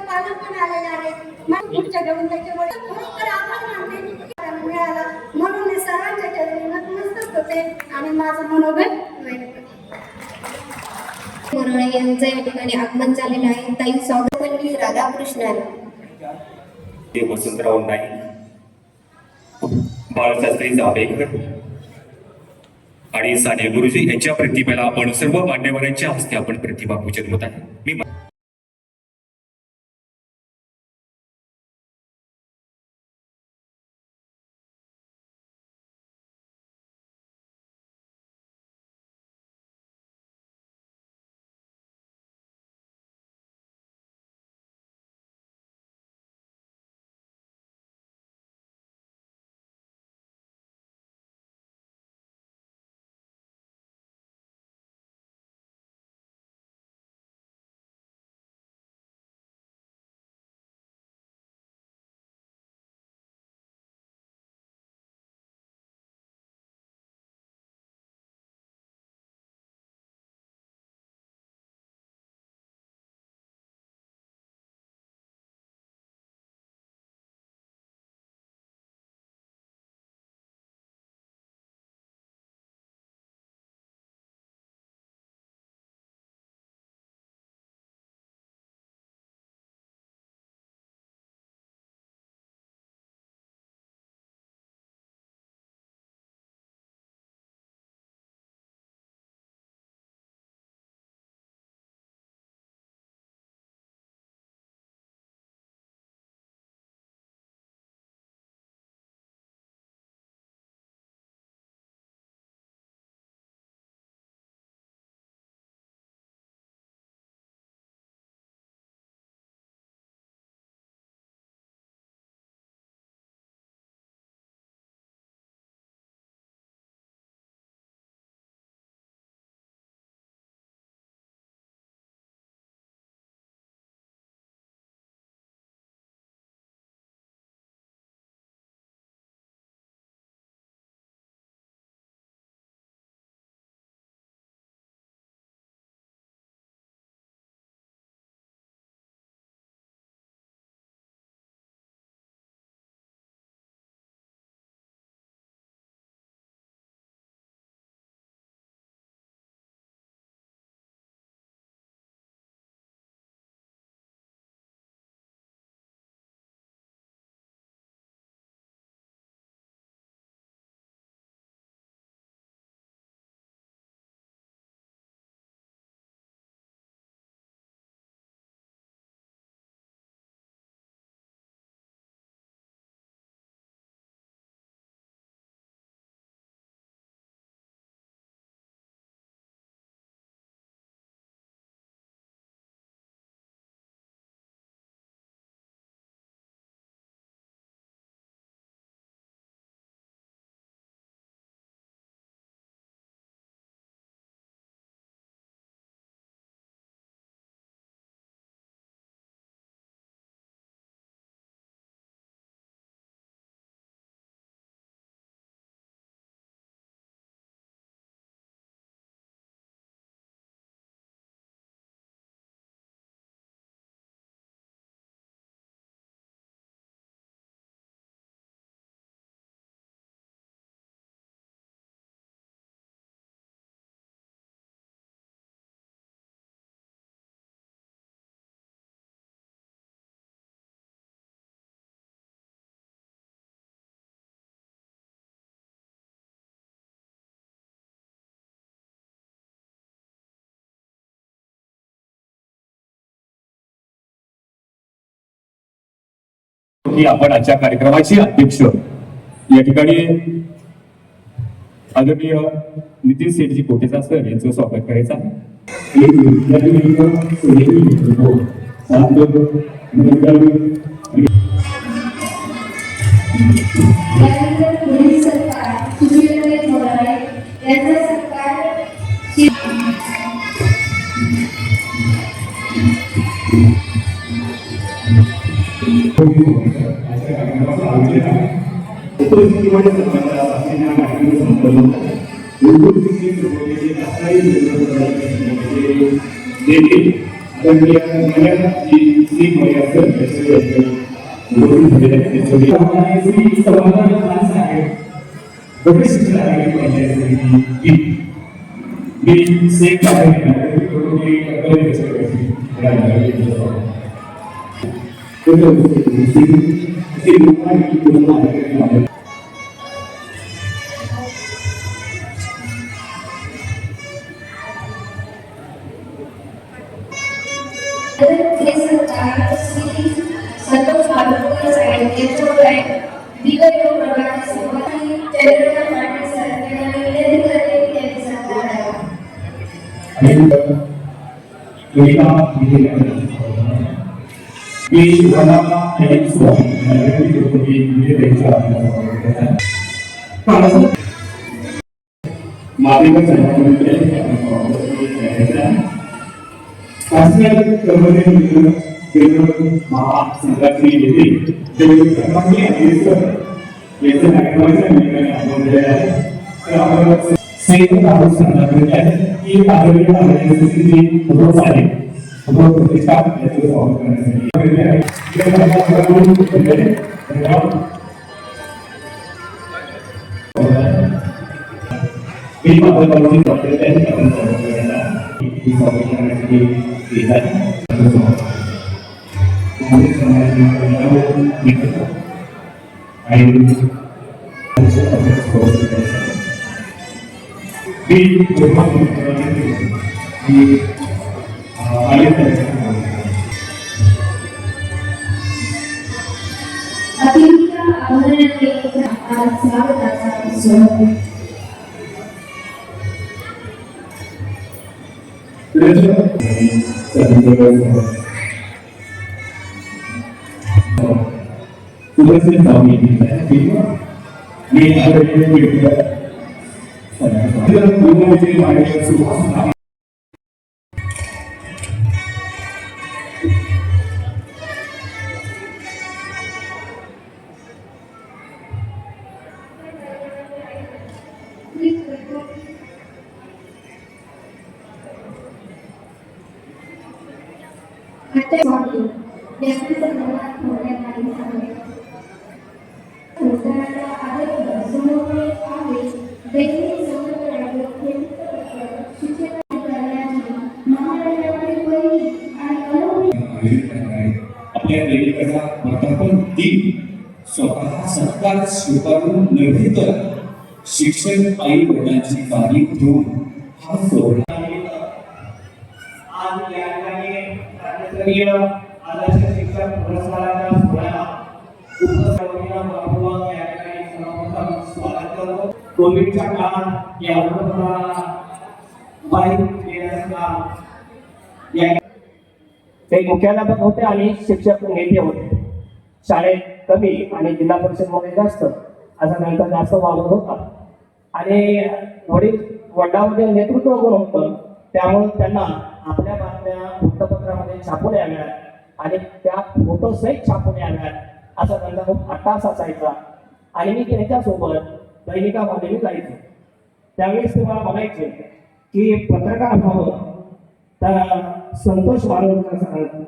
पालक पण आलेले आहेत. मग पुढच्या घेऊन त्याचे वडील खरोखर आभार मानते मिळाला म्हणून मी सर्वांच्या चरणी नतमस्तक होते आणि माझं मनोगत व्यक्त मोराळे यांचं या ठिकाणी आगमन झालेलं आहे. ताई स्वागतवल्ली राधाकृष्णन, वसंतराव नाईक, बाळशास्त्री जांभेकर आणि साने गुरुजी यांच्या प्रतिमेला आपण सर्व मान्यवरांच्या हस्ते आपण प्रतिभा पूजन होत आहे. मी आपण आजच्या कार्यक्रमाचे अध्यक्ष या ठिकाणी आदरणीय नितीन सेठजी कोटेचा सर यांचं स्वागत करायचं आहे. आदरणीय मॅडम श्री मर्यादा श्री समाधान खान साहेब बड़े शिक्षण आहे पंचायत समिती मी शेख आहे थोडी कमी हे सरकार श्री संतोष मालुसकर साहेब यांच्यामुळे दिगर योग प्रभागाची सुरुवात ही चंद्रकांत पाटील साहेब यांनी विनंती करते की त्यांनी सरकार आहे. महासंघाची अतिरिक्त आव्हानांनी आज स्वागताचा सोहळा आपल्या लेखकाचा वर्धापन दिन स्वतः सरकार स्वीकारून नव्हे तर शिक्षण आई वडिलांची काळजी घेऊन हा सोहळा आज या ठिकाणी राज्यस्तरीय आदर्श शिक्षक पुरस्काराच्या सोहळ्याला उपस्थित बाबूला या ठिकाणी सर्वप्रथम स्वागत करतो. कोविडच्या काळात या उपक्रमाला बाहेर येण्याचं काम या ते मुख्याध्यापक होते आणि शिक्षक नेते होते. शाळेत कमी आणि जिल्हा परिषद मध्ये जास्त असा त्यांचा जास्त वावर होता आणि वडिलांमध्ये नेतृत्व गुण होतं. त्यामुळे त्यांना आपल्या बातम्या वृत्तपत्रामध्ये छापून याव्यात आणि त्या फोटो सहित छापून याव्यात असा त्यांचा खूप अट्टास असायचा. आणि मी त्यांच्यासोबत दैनिकामध्ये मी जायचो. त्यावेळेस ते मला म्हणायचे की पत्रकार व्हावं तर संतोष मालुसकर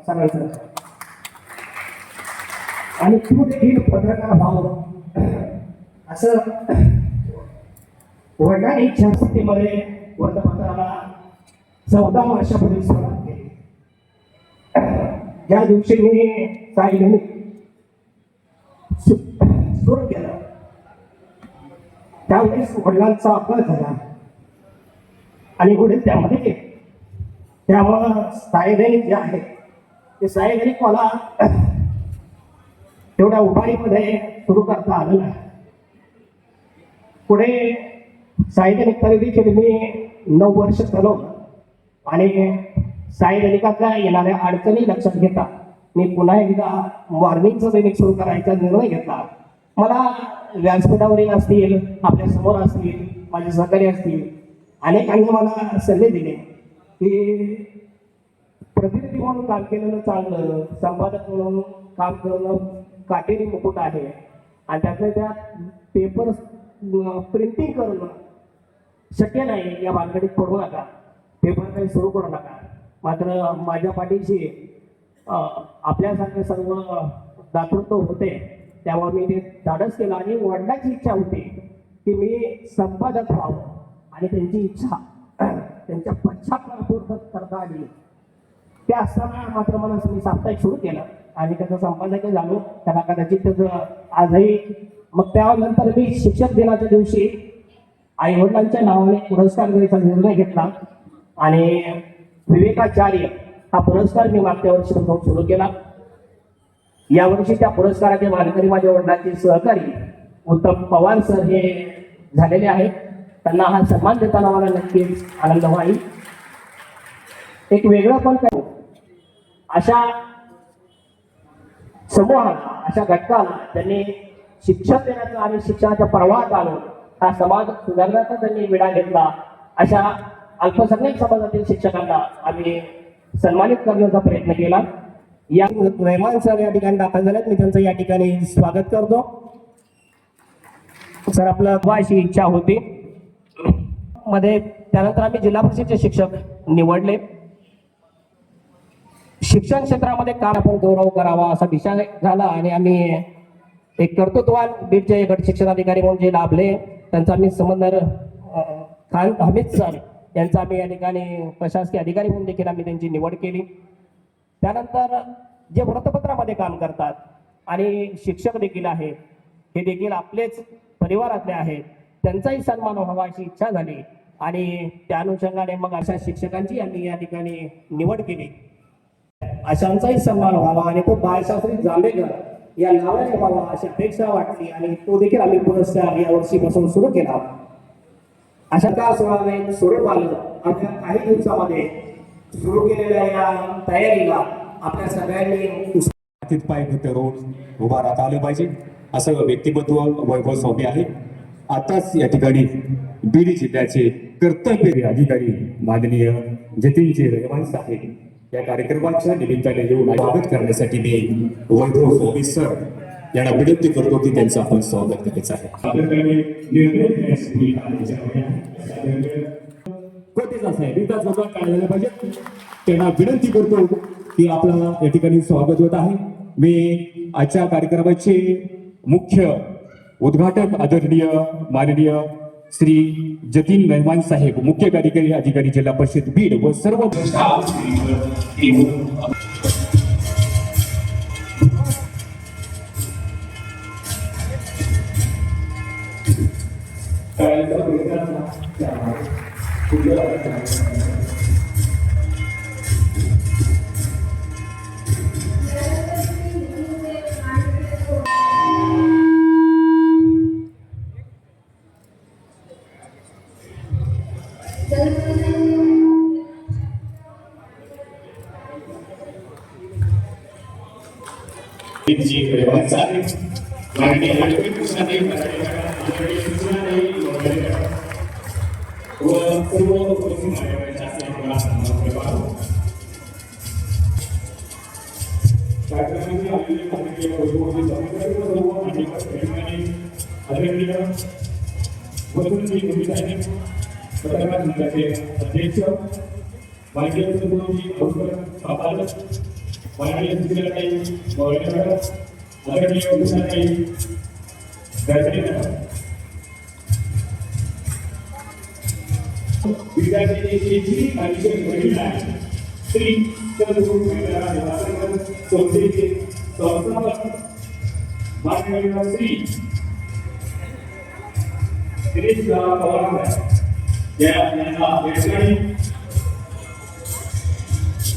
सरांचं आणि तू देखील पत्रकार व्हावं असं वडिलांनी इच्छाशक्तीमध्ये वर्तमानाला 14 वर्षापूर्वी सुरुवात केली. ज्या दिवशी मी साई सुरू केलं त्यावेळेस वडिलांचा अपघात झाला आणि वडील त्यामध्ये गेले. त्यामुळं सायदैनिक जे आहे ते सायदैनिक मला तेवढ्या उभारीमध्ये सुरू करता आलं नाही. पुढे सायदैनिक देखील मी 9 वर्ष चालवलं आणि सायदैनिकाच्या येणाऱ्या अडचणी लक्षात घेता मी पुन्हा एकदा मॉर्निंगचं दैनिक सुरू करायचा निर्णय घेतला. मला व्यासपीठावरील असतील, आपल्या समोर असतील, माझे सहकारी असतील, अनेकांनी मला सल्ले दिले की प्रतिनिधी म्हणून काम केलेलं चांगलं, संपादक म्हणून काम करणं काटेरी मुकुट आहे आणि त्यातल्या त्यात पेपर प्रिंटिंग करणं शक्य नाही. या भानगडीत पडू नका, पेपर काही सुरू करू नका. मात्र माझ्या पाठीशी आपल्यासारखे सर्व दातृत्व होते, तेव्हा मी ते धाडस केलं आणि वडिलांची इच्छा होती की मी संपादक व्हावं आणि त्यांची इच्छा त्यांच्या पश्चात पूर्ण करता आली. ते असताना मात्र मला मी साप्ताहिक सुरू केलं आणि त्याचं संपादक झालो. त्याला कदाचित त्याचं आजही मग त्यानंतर मी शिक्षक दिनाच्या दिवशी आई वडिलांच्या नावाने पुरस्कार द्यायचा निर्णय घेतला आणि विवेकाचार्य हा पुरस्कार मी मागच्या वर्षीपासून सुरू केला. यावर्षी त्या पुरस्काराचे मानकरी माझ्या वडिलांचे सहकारी उत्तम पवार सर हे झालेले आहेत. त्यांना हा सन्मान देताना मला नक्कीच आनंद होईल. एक वेगळं पण काय अशा समूहाला अशा घटकाला त्यांनी शिक्षण देण्याचा आणि शिक्षणाच्या प्रवाहात आणून हा समाज सुधारण्याचा त्यांनी विडा घेतला. अशा अल्पसंख्याक समाजातील शिक्षकांना आम्ही सन्मानित करण्याचा प्रयत्न केला. या रहमान सर या ठिकाणी दाखल झाल्यात, मी त्यांचं या ठिकाणी स्वागत करतो. सर आपलं अशी इच्छा होती मध्ये, त्यानंतर आम्ही जिल्हा परिषदेचे शिक्षक निवडले. शिक्षण क्षेत्रामध्ये काम आपण गौरव करावा असा विषय झाला आणि आम्ही एक कर्तृत्वान बीडचे गट शिक्षण अधिकारी म्हणून जे लाभले त्यांचा आम्ही समन्वय खान हमीद सर यांचा आम्ही या ठिकाणी प्रशासकीय अधिकारी म्हणून देखील आम्ही त्यांची निवड केली. त्यानंतर जे वृत्तपत्रामध्ये काम करतात आणि शिक्षक देखील आहेत, हे देखील आपलेच परिवारातले आहेत, त्यांचाही सन्मान व्हावा अशी इच्छा झाली आणि त्या अनुषंगाने मग अशा शिक्षकांची आम्ही या ठिकाणी निवड केली. अशांचाही सन्मान व्हावा आणि तो बाळशास्त्री जांभेकर या नावाने व्हावा अशी अपेक्षा वाटली आणि तो देखील आम्ही पुरस्कार या वर्षीपासून सुरू केला. अशा का सोहळ्याने स्वरूप आलं. अवघ्या काही दिवसामध्ये सुरू केलेल्या या तयारीला आपल्या सगळ्यांनी पाय घट्ट रोड उभा राहता आलं पाहिजे असं व्यक्तिमत्व वैभव स्वामी आहे. आताच या ठिकाणी बीड जिल्ह्याचे कर्तव्य अधिकारी माननीय जतीनजी रहमान साहेब या कार्यक्रमाच्या निमित्ताने येऊन स्वागत करण्यासाठी मी वैभव स्वामी सर यांना विनंती करतो की त्यांचं आपण स्वागत करायचं आहे. त्यांना विनंती करतो की आपला या ठिकाणी स्वागत होत आहे. मी आजच्या कार्यक्रमाचे मुख्य उद्घाटक आदरणीय माननीय श्री जतीन रहमान साहेब मुख्य कार्यकारी अधिकारी जिल्हा परिषद बीड व सर्व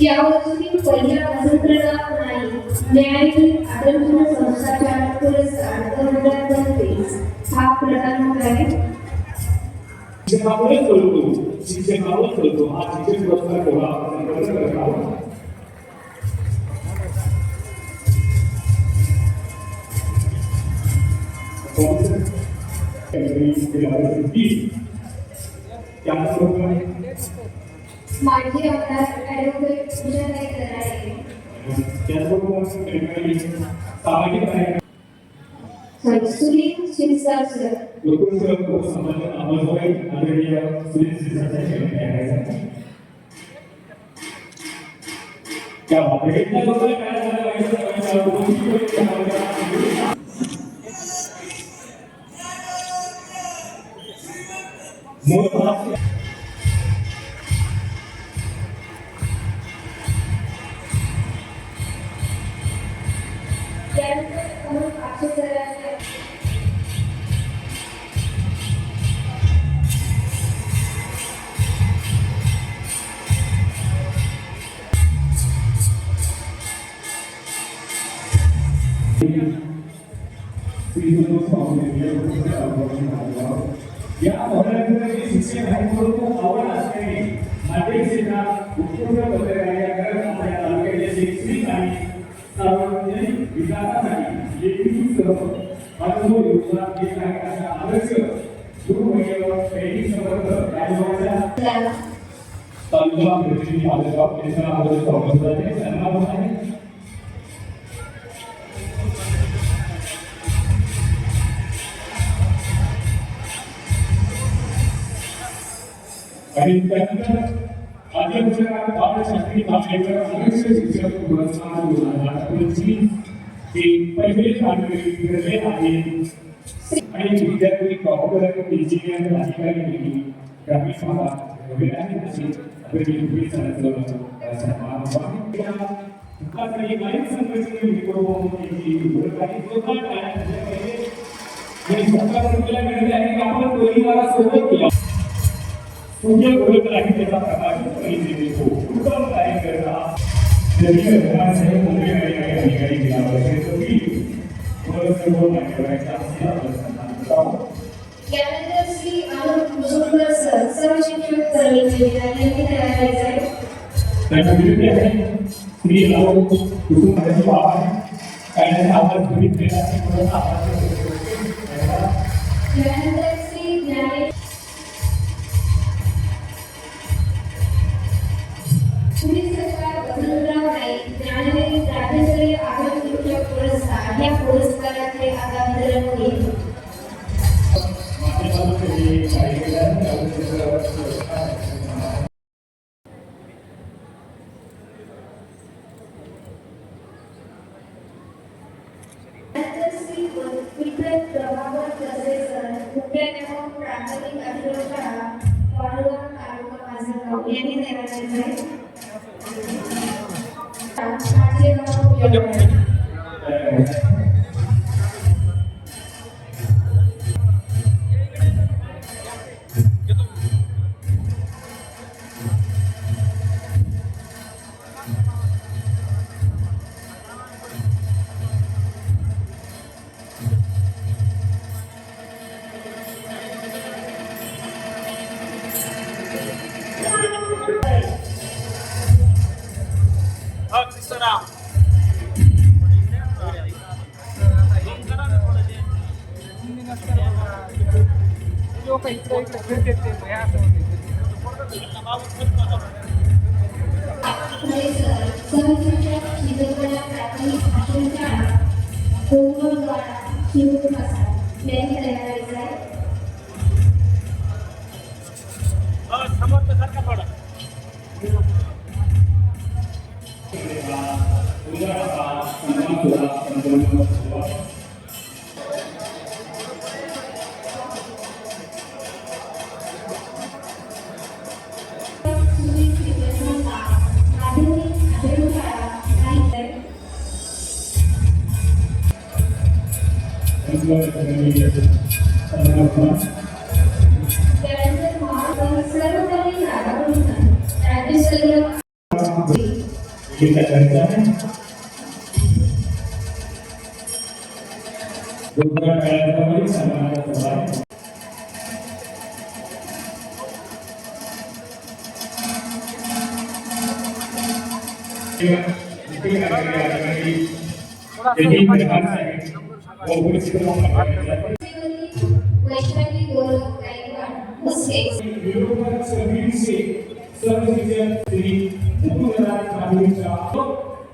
यावर्षी पहिल्या वसंतराव नाही न्यायालयीन आदर्श संस्थाच्या पुरस्कार 2023 हा प्रदान होत आहे. शिक्षकामुळे चालतो हा शिक्षक पुरस्कार कोणा माझे आमदार ॲडव्होकेट विजयताई कराडे सुनील शिरसाट सर क्या बात है, इतना लोगों ने त्यानंतर म्हणून अक्षरांच्या या महोत्सवाचे शिक्षक आहेत म्हणून आवड असल्याने माझे शिक्षक उत्कृष्ट पत्रकारिता करत आपल्या तालुक्याचे शैक्षणिक आणि सार्वजनिक विकासासाठी एकत्रित सर्व अनुभव योजना देत आहे अशा आदर्श गुरुवर्य सैनिक संपर्क राजभवनाच्या तालुका प्रतिनिधी आदर्श त्यांचा आदर्श संबंधाने सन्मान होत आहे. आणि त्यानंतर अध्यक्षांना बालशास्त्री भाषेकर आदर्श शिक्षक पुरस्कार 2025 हे पहिले कार्यक्रम आहे आणि विद्यार्थी डॉक्टर इंजिनियर अधिकारी ग्रामीण भागात वगैरे आहेत असे आपले सन्मान काही गायक संघटनेचे आणि सरकारला मिळाले आहे की आपण परिवारा सोबत केला तुझे बोलत आहे त्याचा प्रकाश परिस्थिती उत्तम कार्य करता जरी घराचे मोठे अधिकारी दिला पाहिजे सर्व मान्यवरांच्या त्यानंतर श्री अनुप मुजुमदार सर सर्व शिक्षक कर्मचारी यांनी तयार करायचे आहे. त्यांना विनंती आहे श्री अनुप कुटुंबाची बाब आहे काही आवाज घरीत केला त्यानंतर श्री ज्ञानेश पुढील सरकार वसंतराव नाईक ज्ञानवेल राज्यस्तरीय आदर्श शिक्षक पुरस्कार या पुरस्काराचे आता वितरण होईल. त्यानंतर श्री विठ्ठल प्रभाकर कसे सर मुख्याध्यापक प्राथमिक आश्रमशाळा पांडुरंग तालुका माजलगाव यांनी तयार करायचे आहे.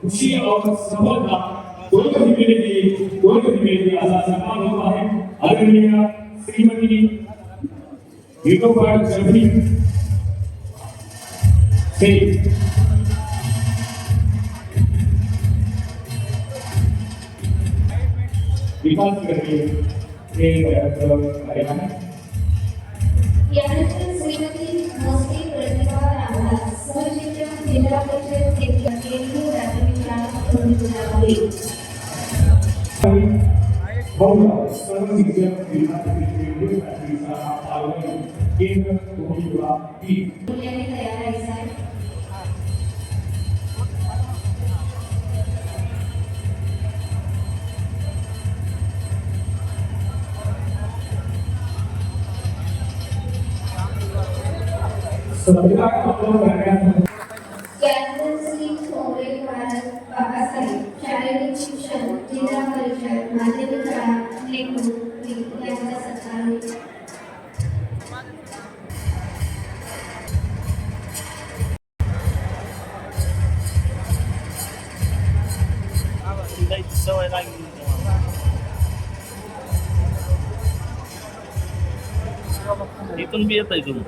खुशी और सफलता दोनों ही मिलेगी ऐसा सम्मान होता है आदरणीय श्रीमती विनोबा चौधरी से विकास करते हे कार्यक्रम आहे. यानंतर श्रीमती मोस्टी प्रतिभा रामदास सहशिक्षक जिल्हा परिषद केंद्रीय प्राथमिक शाळा कोल्हापूर. सर्व शिक्षक जिल्हा परिषद प्राथमिक शाळा पालघर केंद्र कोल्हापूर ही मुलांनी तयार आहे साहेब. त्यानंतर श्री थोरे बाबासाहेब शारीरिक शिक्षण जिल्हा परिषद माध्यमिक शाळा नेकूर यांचा सत्कार होईल. इथून बी येत आहे तुम्ही.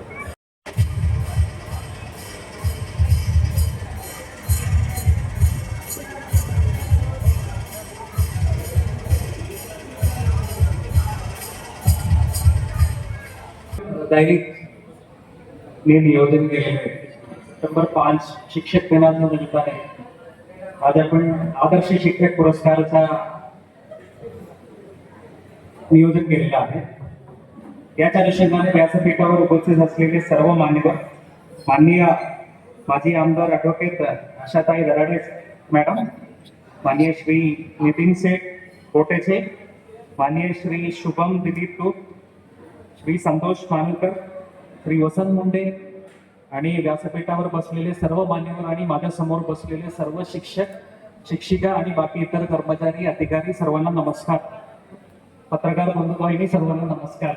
ने नियोजन केलेलं आहे. नंबर 5 शिक्षक दिनाच्या निमित्ताने आज आपण आदर्श शिक्षक पुरस्काराचा नियोजन केलेलं आहे. याच्या अनुषंगाने व्यासपीठावर उपस्थित असलेले सर्व मान्यवर, माननीय माजी आमदार ॲडव्होकेट आशाताई दराडे मॅडम, माननीय श्री नितीन शेठ कोटेचे, माननीय श्री शुभम दिलीप टूक, श्री संतोष मानकर, श्री वसंत मुंडे आणि व्यासपीठावर बसलेले सर्व मान्यवर आणि माझ्या समोर बसलेले सर्व शिक्षक, शिक्षिका आणि बाकी इतर कर्मचारी, अधिकारी सर्वांना नमस्कार. पत्रकार बंधू सर्वांना नमस्कार.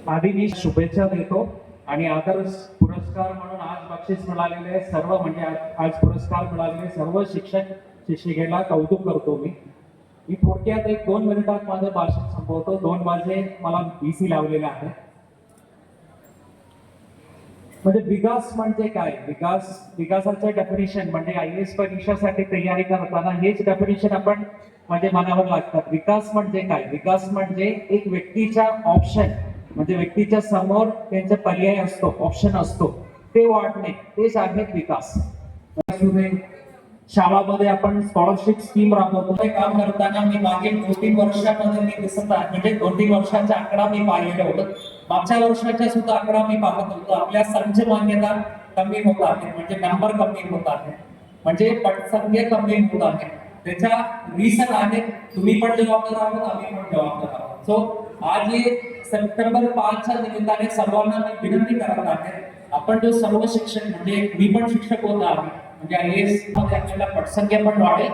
आधी मी शुभेच्छा देतो आणि आदर्श पुरस्कार म्हणून आज बक्षीस मिळालेले सर्व म्हणजे आज पुरस्कार मिळालेले सर्व शिक्षक शिक्षिकेला कौतुक करतो. मी थोडक्यात 1-2 मिनिटात माझं भाषण संपवतो. 2 वाजे मला BC लावलेला आहे. म्हणजे विकास म्हणजे काय, विकासाचं डेफिनेशन म्हणजे IAS परीक्षेसाठी तयारी करताना हेच डेफिनेशन आपण म्हणजे मनावर लागतात. विकास म्हणजे काय, विकास म्हणजे एक व्यक्तीच्या ऑप्शन म्हणजे व्यक्तीच्या समोर त्यांचा पर्याय असतो, ऑप्शन असतो, ते वाढणे, तेच आहे विकास. शाळामध्ये आपण स्कॉलरशिप स्कीम राबवतो. हे काम करताना मी मागील 2-3 वर्षामध्ये मी दिसत आहे म्हणजे 2-3 वर्षाचा आकडा मी पाहिलेला होता. मागच्या वर्षाचा सुद्धा आकडा मी पाहत होतो. आपल्या संच मान्यता कमी होत आहे म्हणजे नंबर कमी होत आहे म्हणजे पटसंख्या कमी होत आहे. त्याच्या रिझन आहे तुम्ही पण जबाबदार आहात, आम्ही पण जबाबदार आहोत. सो आज हे सप्टेंबर 5च्या निमित्ताने सर्वांना मी विनंती करत आहे, आपण जो सर्व शिक्षक म्हणजे मी पण शिक्षक होत आहे म्हणजे IAS मध्ये आपल्याला पटसंख्या पण वाढेल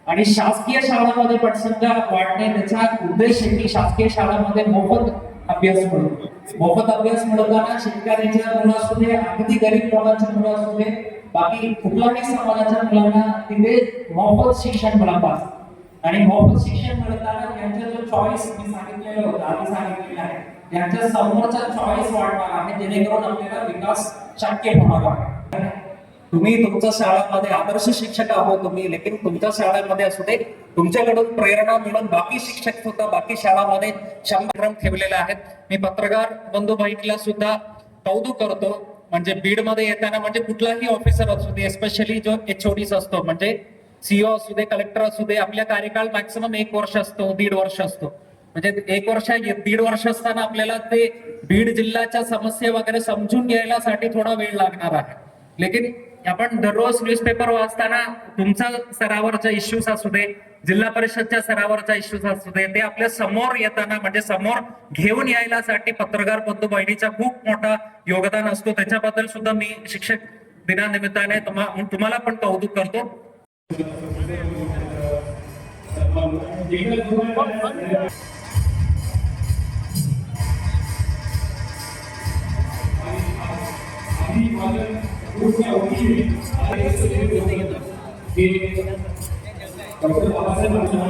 आणि शासकीय शाळांमध्ये पटसंख्या वाढणे त्याचा उद्देश आहे की शासकीय शाळांमध्ये मोफत अभ्यास मिळतो. मोफत अभ्यास मिळताना शेतकऱ्याच्या मुलं असू दे, अगदी गरीब लोकांच्या मुलं असू दे, बाकी कुठल्याही समाजाच्या मुलांना तिथे मोफत शिक्षण मिळत असतं. आणि मोफत शिक्षण मिळताना त्यांचा जो चॉईस मी सांगितलेलं होतं आधी सांगितलेलं आहे, त्यांच्या समोरचा चॉईस वाढणार आहे जेणेकरून आपल्याला विकास शक्य होणार आहे. तुम्ही तुमच्या शाळांमध्ये आदर्श शिक्षक आहोत तुम्ही, लेकिन तुमच्या शाळांमध्ये असू दे तुमच्याकडून प्रेरणा मिळून बाकी शिक्षक सुद्धा बाकी शाळांमध्ये 100 ठेवलेले आहेत. मी पत्रकार बंधू बहिणीला सुद्धा कौतुक करतो. म्हणजे बीड मध्ये येताना म्हणजे कुठलाही ऑफिसर असू दे, स्पेशली जो HODs असतो म्हणजे CEO असू दे, कलेक्टर असू दे, आपल्या कार्यकाळ मॅक्सिमम 1 वर्ष असतो, 1.5 वर्ष असतो. म्हणजे 1 वर्ष 1.5 वर्ष असताना आपल्याला ते बीड जिल्ह्याच्या समस्या वगैरे समजून घ्यायला थोडा वेळ लागणार आहे. लेकिन आपण दररोज न्यूजपेपर वाचताना तुमच्या स्तरावरच्या इश्यूज असू दे, जिल्हा परिषदच्या स्तरावरच्या इश्यूज असू दे, ते आपल्या समोर येताना म्हणजे समोर घेऊन यायलासाठी पत्रकार बंधू बहिणीचा खूप मोठा योगदान असतो. त्याच्याबद्दल सुद्धा मी शिक्षक दिनानिमित्ताने तुम्हाला पण कौतुक करतो. डॉक्टर बाबासाहेब आंबेडकर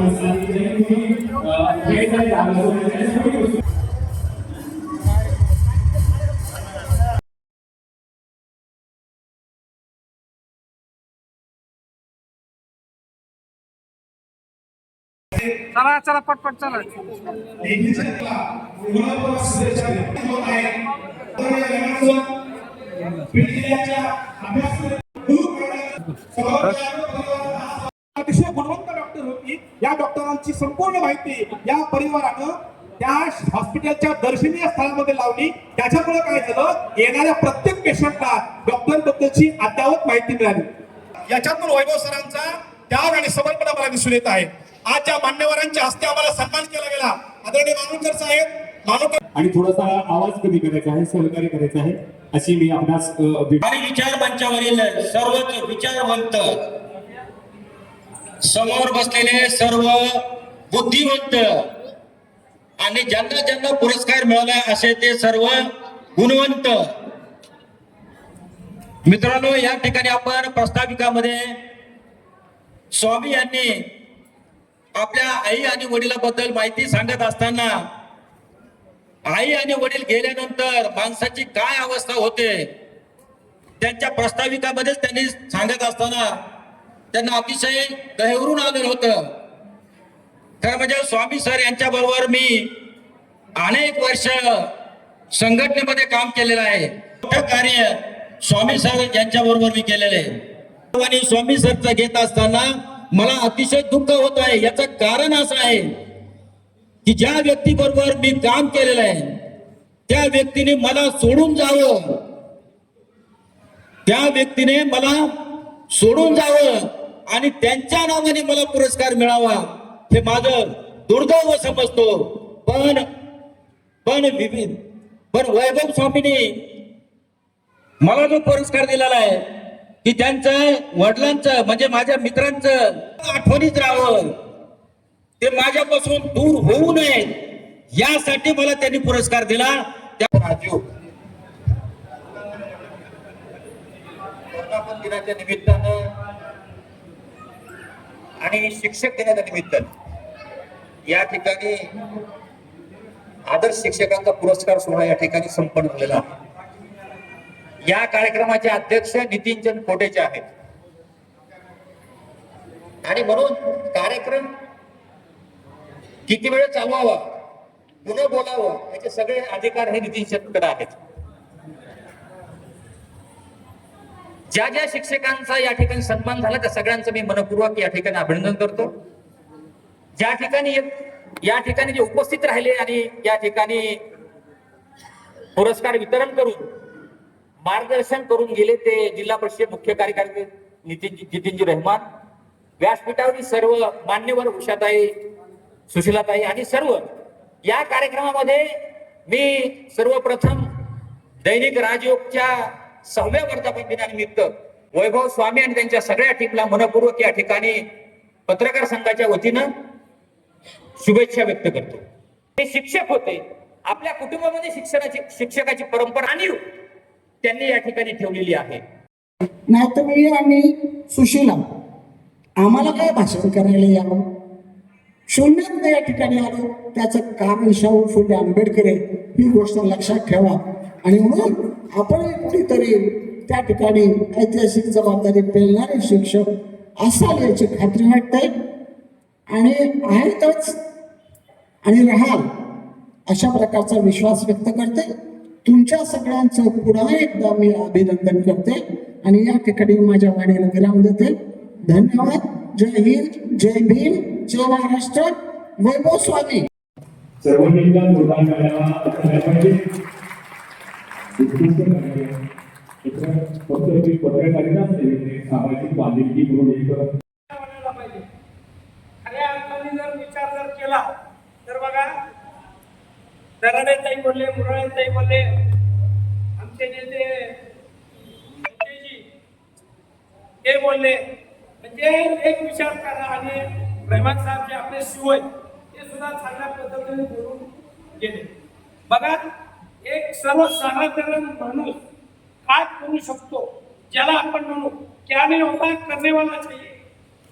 चला चला पटपट चला. अतिशय गुणवंत डॉक्टर होती. या डॉक्टरांची संपूर्ण माहिती या परिवारानं त्या हॉस्पिटलच्या दर्शनीय स्थळामध्ये लावली. त्याच्यामुळे काय झालं, येणाऱ्या प्रत्येक पेशंटला डॉक्टरांबद्दलची अद्ययावत माहिती मिळाली. याच्यातून वैभव सरांचा त्याग आणि सबलपणा मला दिसून येत आहे. आज या मान्यवरांच्या हस्ते आम्हाला सन्मान केला गेला. आदरणीय मानूरकर साहेब, मानूरकर आणि थोडासा आवाज कमी करायचा आहे, सहकार्य करायचं आहे अशी मी आपणास आणि विचार मंचावरील सर्वच विचारवंत, समोर बसलेले सर्व बुद्धिवंत आणि ज्यांना ज्यांना पुरस्कार मिळाला असे ते सर्व गुणवंत मित्रांनो, या ठिकाणी आपण प्रास्ताविकामध्ये स्वामी यांनी आपल्या आई आणि वडिलांबद्दल माहिती सांगत असताना आई आणि वडील गेल्यानंतर माणसाची काय अवस्था होते त्यांच्या प्रास्ताविकामध्येच त्यांनी सांगत असताना त्यांना अतिशय गहिवरून आलेलं होतं. खरं म्हणजे स्वामी सर यांच्या बरोबर मी अनेक वर्ष संघटनेमध्ये काम केलेलं आहे. मोठं कार्य स्वामी सर यांच्या बरोबर मी केलेलं आहे. आणि स्वामी सरचं घेत असताना मला अतिशय दुःख होत आहे. याचं कारण असं आहे की ज्या व्यक्ती बरोबर मी काम केलेलं आहे त्या व्यक्तीने मला सोडून जावं, त्या व्यक्तीने मला सोडून जावं आणि त्यांच्या नावाने मला पुरस्कार मिळावा हे माझं दुर्दैव समजतो. पण वैभव स्वामीने मला जो पुरस्कार दिलेला आहे की त्यांचं वडिलांचं म्हणजे माझ्या मित्रांचं आठवणीत राहावं, ते माझ्यापासून दूर होऊ नये यासाठी मला त्यांनी पुरस्कार दिला. त्या राजीव वर्धापन दिनाच्या निमित्तानं आणि शिक्षक दिनाच्या निमित्तानं या ठिकाणी आदर्श शिक्षकांचा पुरस्कार सोहळा या ठिकाणी संपन्न झालेला आहे. या कार्यक्रमाचे अध्यक्ष नितीनचंद कोटेचे आहेत आणि म्हणून कार्यक्रम किती वेळ चालवावा, पुन्हा बोलावं याचे सगळे अधिकार हे नितीनचंदकडे आहेत. ज्या ज्या शिक्षकांचा या ठिकाणी सन्मान झाला त्या सगळ्यांचं मी मनपूर्वक या ठिकाणी अभिनंदन करतो. ज्या ठिकाणी या ठिकाणी जे उपस्थित राहिले आणि या ठिकाणी पुरस्कार वितरण करून मार्गदर्शन करून गेले ते जिल्हा परिषद मुख्य कार्यकारी जितेंजी रहमान, व्यासपीठावरील सर्व मान्यवर उषाताई, सुशीलाताई आणि सर्व या कार्यक्रमामध्ये मी सर्वप्रथम दैनिक राजयोगच्या 6व्या वर्धापन दिनानिमित्त वैभव स्वामी आणि त्यांच्या सगळ्या टीमला मनपूर्वक या ठिकाणी पत्रकार संघाच्या वतीनं शुभेच्छा व्यक्त करतो. ते शिक्षक होते. आपल्या कुटुंबामध्ये शिक्षकाची परंपरा आणि त्यांनी या ठिकाणी ठेवलेली आहे. नाही तर मी आणि सुशीला आम्हाला काय भाषण करायला यावं, शून्यात या ठिकाणी आलो. त्याचं कारण शाहू फुले आंबेडकर आहे, ही गोष्ट लक्षात ठेवा. आणि म्हणून आपण कुठेतरी त्या ठिकाणी ऐतिहासिक जबाबदारी पेलणारे शिक्षक असाल याची खात्री वाटते आणि आहेतच आणि राहाल अशा प्रकारचा विश्वास व्यक्त करते. तुमच्या सगळ्यांचं पुन्हा एकदा मी अभिनंदन करते आणि या ठिकाणी माझ्या वाणीला विराम देते. धन्यवाद. जय हिंद, जय भीम, जय महाराष्ट्र. वैभव स्वामी. सामाजिक बांधिलकी म्हणून एक खऱ्या अर्थाने जर विचार जर केला तर बघा, दराडेताई बोलले, मुरळेताई बोलले, आमचे नेते हे बोलले, म्हणजे एक विचार करा. आणि रहमान साहेब जे आपले शिव ते सुद्धा चांगल्या पद्धतीने बोलून गेले. बघा, एक सर्वसाधारण माणूस काय करू शकतो, ज्याला आपण म्हणू क्या नहीं होता करने वाला चाहिए,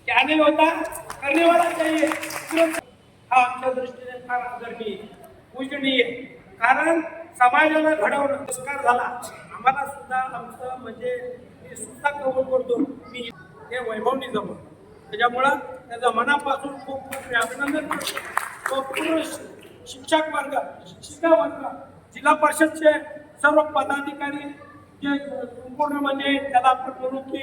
क्या नहीं होता करने वाला चाहिए. हा आमच्या दृष्टीने फार आदरणीय पूजनीय, कारण समाजाला घडवणं पुरस्कार झाला. आम्हाला सुद्धा आमचं म्हणजे मी सुद्धा कबूल करतो, मी हे वैभवनी जमवलं. त्याच्यामुळं त्याचं मनापासून खूप खूप मी अभिनंदन करतो. तो पूर्ण शिक्षक वर्ग, शिक्षिका वर्ग, जिल्हा परिषदचे सर्व पदाधिकारी जे संपूर्ण म्हणजे त्याला आपण म्हणू की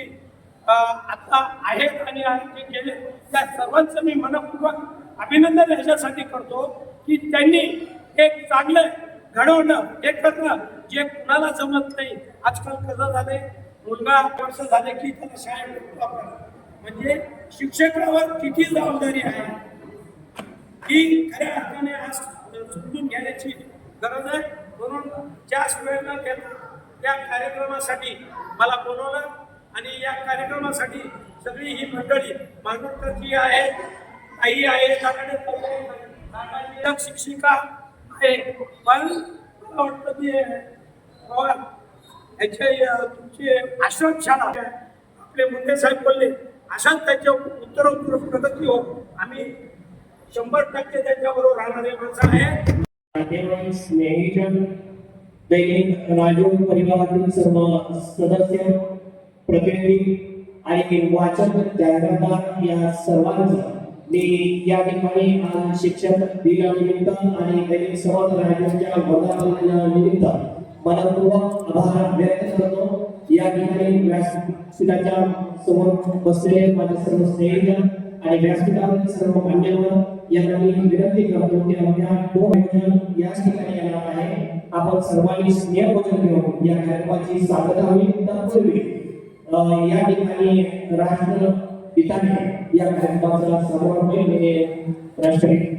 आता आहेत आणि ते गेले, त्या सर्वांचं मी मनपूर्वक अभिनंदन याच्यासाठी करतो की त्यांनी एक चांगलं घडवणं, हे करणं जे कुणाला जमत नाही. आजकाल कसं झालंय, मुलगा वर्ष झाले की त्याला शाळेत भेटतो आपण. म्हणजे शिक्षकावर किती जबाबदारी आहे ही खऱ्या अर्थाने आज समजून घेण्याची गरज आहे. म्हणून ज्याच वेळेला त्या कार्यक्रमासाठी मला बोलवलं आणि या कार्यक्रमासाठी सगळी ही मंडळी मानवकरची आहे, आई आहे, शिक्षिका आहे, पण मला वाटतं की पवार याचे तुमचे आश्रमशाळा आपले मुंडे साहेब बोलले, अशाच त्याच्या उत्तरोत्तर प्रगती हो. आम्ही 100% त्याच्याबरोबर राहणारे माणसं आहे. नातेवाईक, स्नेहीजन, दैनिक राजू परिवारातील सर्व सदस्य, प्रतिनिधी आणि वाचक जाहिरातदार या सर्वांचं मी या ठिकाणी आज शिक्षक दिनानिमित्त आणि दैनिक संवाद राजूच्या वर्धापनानिमित्त मनपूर्वक आभार व्यक्त करतो. या ठिकाणी व्यासपीठाच्या समोर बसलेले माझे सर्व स्नेहीजन आणि व्यासपीठावरील सर्व मान्यवर यांना मी विनंती करतो की आपल्या 2 आयोजन याच ठिकाणी येणार आहे. आपण सर्वांनी स्नेहभोजन घेऊन या कार्यक्रमाची सांगता होईल. तत्पूर्वी या ठिकाणी राष्ट्रगीताने या कार्यक्रमाचा समारोप होईल. राष्ट्रगीत